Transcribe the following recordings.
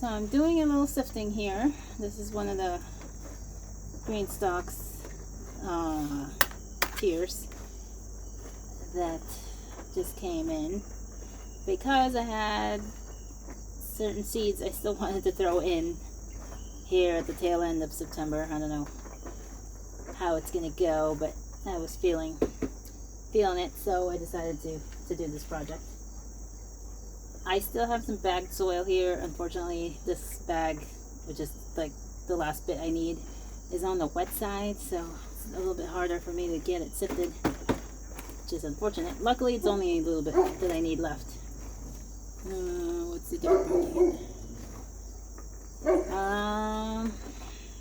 So I'm doing a little sifting here. This is one of the Green-stalk's tiers that just came in because I had certain seeds I still wanted to throw in here at the tail end of September. I don't know how it's gonna go, but I was feeling it, so I decided to do this project. I still have some bagged soil here. Unfortunately, this bag, which is like the last bit I need, is on the wet side, so it's a little bit harder for me to get it sifted, which is unfortunate. Luckily, it's only a little bit that I need left. What's the difference?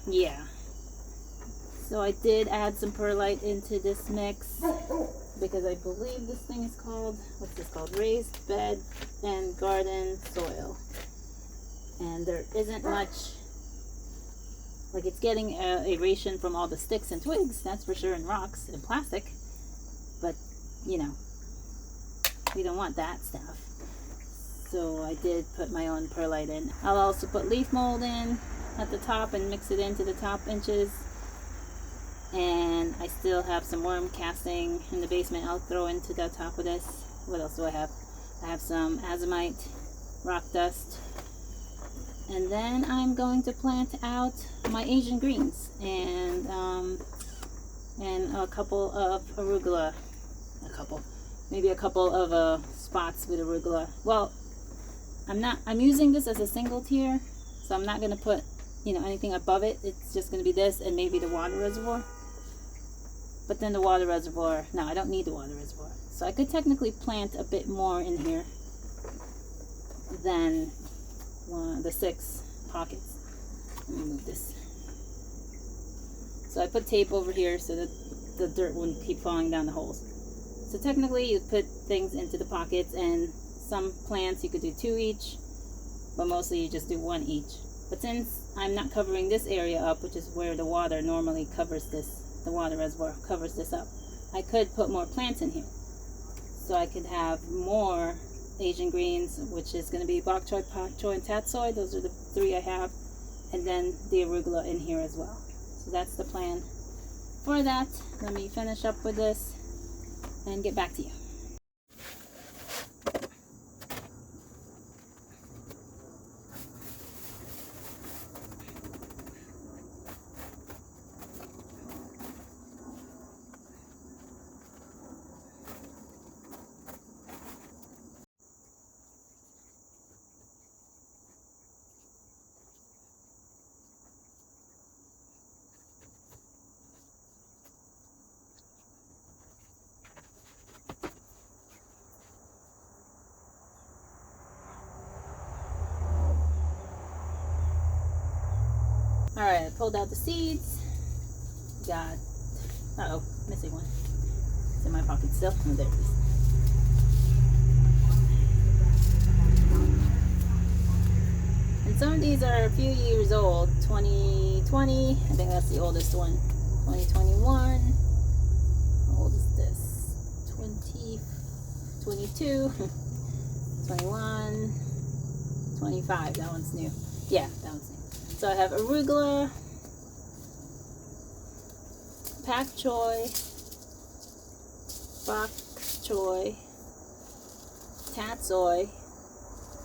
Yeah. So I did add some perlite into this mix because I believe this thing is called, what's this called? Raised bed and garden soil. And there isn't much, like it's getting aeration from all the sticks and twigs, that's for sure, and rocks and plastic. But, you know, we don't want that stuff. So I did put my own perlite in. I'll also put leaf mold in at the top and mix it into the top inches. And I still have some worm casting in the basement I'll throw into the top of this. What else do I have? I have some azomite, rock dust. And then I'm going to plant out my Asian greens and a couple of arugula. Maybe a couple of spots with arugula. Well, I'm using this as a single tier, so I'm not going to put, you know, anything above it. It's just going to be this and maybe the water reservoir. But then the water reservoir, no, I don't need the water reservoir. So I could technically plant a bit more in here than the 6 pockets. Let me move this. So I put tape over here so that the dirt wouldn't keep falling down the holes. So technically you put things into the pockets, and some plants you could do 2 each, but mostly you just do 1 each. But since I'm not covering this area up, which is where the water normally covers this, the water reservoir covers this up, I could put more plants in here. So I could have more Asian greens, which is going to be bok choy, pak choy, and tatsoi. Those are the 3 I have. And then the arugula in here as well. So that's the plan for that. Let me finish up with this and get back to you. Alright, I pulled out the seeds. Got, uh-oh, missing one. It's in my pocket still. Oh, there it is. And some of these are a few years old. 2020, I think that's the oldest one. 2021. How old is this? 22, 21, 25. That one's new. Yeah, that one's new. So I have arugula, pak choy, bok choy, tatsoi,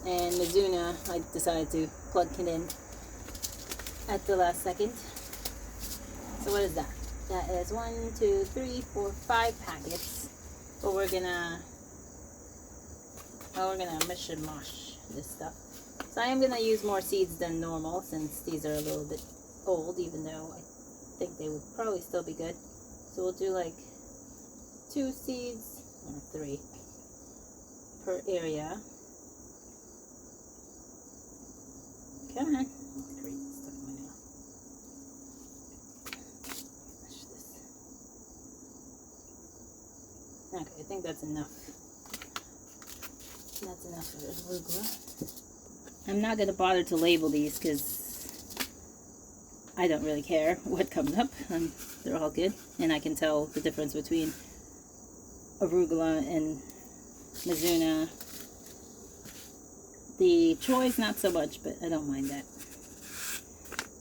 and Mizuna. I decided to plug it in at the last second. So what is that? That is 1, 2, 3, 4, 5 packets. But we're gonna mish and mosh this stuff. So I am going to use more seeds than normal since these are a little bit old, even though I think they would probably still be good. So we'll do like 2 seeds, or 3, per area. Come on. Great, it's stuck in my nail. Mash this. Okay, I think that's enough. That's enough for the arugula. I'm not going to bother to label these because I don't really care what comes up. They're all good. And I can tell the difference between arugula and Mizuna The choice, not so much, but I don't mind that.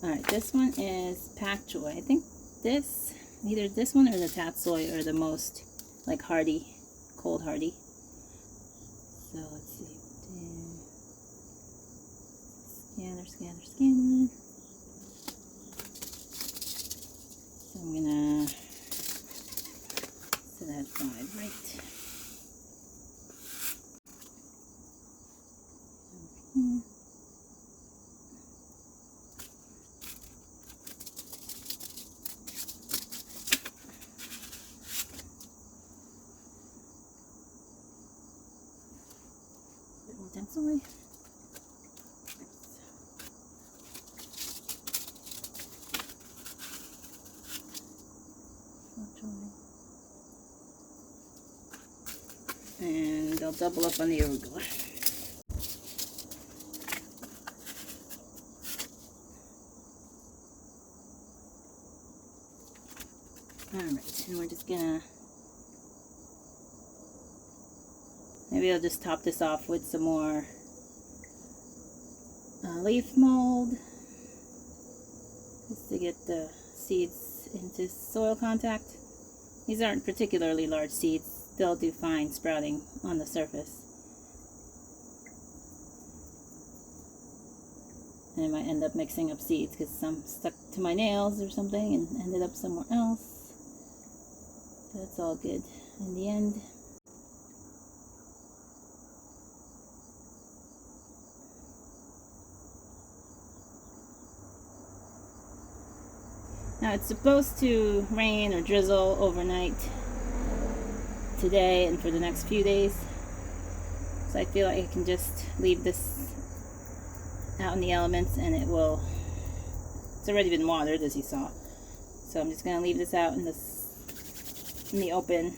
Alright, this one is pak choy. I think this, either this one or the tatsoi are the most like hardy, cold hardy. So let's see. Scanner, scanner, scanner. So I'm gonna set that 5 right. Over here. Tatsoi. And they'll double up on the arugula. Alright, and we're just gonna, maybe I'll just top this off with some more leaf mold, just to get the seeds into soil contact. These aren't particularly large seeds. They'll do fine sprouting on the surface. And I might end up mixing up seeds because some stuck to my nails or something and ended up somewhere else. That's all good in the end. Now it's supposed to rain or drizzle overnight today and for the next few days. So I feel like I can just leave this out in the elements and it will, it's already been watered as you saw. So I'm just going to leave this out in the open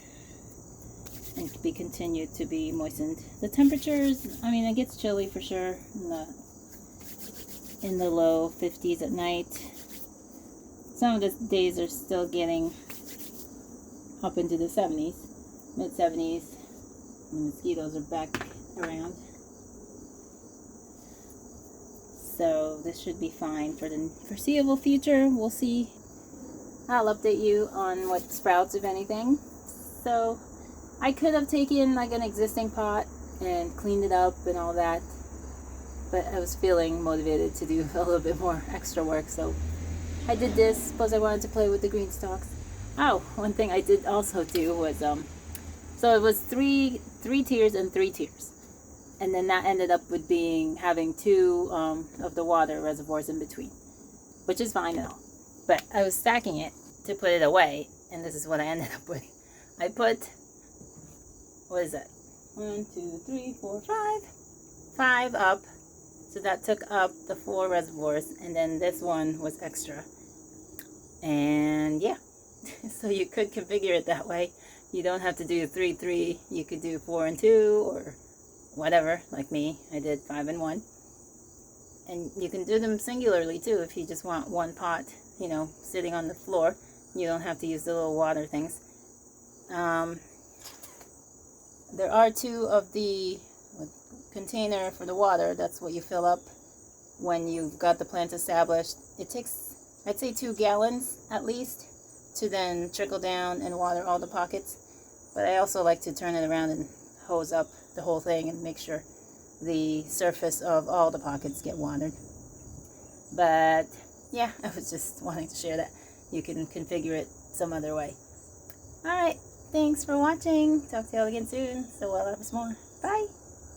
and be continued to be moistened. The temperatures, I mean, it gets chilly for sure in the low 50s at night. Some of the days are still getting up into the 70s, mid 70s. The mosquitoes are back around. So this should be fine for the foreseeable future. We'll see. I'll update you on what sprouts, if anything. So I could have taken like an existing pot and cleaned it up and all that, but I was feeling motivated to do a little bit more extra work, so I did this. Suppose I wanted to play with the green stalks. Oh, one thing I did also do was so it was three tiers and 3 tiers, and then that ended up with having 2 of the water reservoirs in between, which is fine and all. But I was stacking it to put it away, and this is what I ended up with. I put, what is that? 1, 2, 3, 4, 5 up. So that took up the 4 reservoirs, and then this one was extra. And yeah, so you could configure it that way. You don't have to do 3, 3. You could do 4 and 2 or whatever, like me. I did 5 and 1. And you can do them singularly too if you just want one pot, you know, sitting on the floor. You don't have to use the little water things. There are 2 of the container for the water. That's what you fill up when you've got the plant established. It takes, I'd say, 2 gallons at least to then trickle down and water all the pockets. But I also like to turn it around and hose up the whole thing and make sure the surface of all the pockets get watered. But yeah, I was just wanting to share that. You can configure it some other way. Alright, thanks for watching. Talk to you all again soon. So I'll have some more. Bye!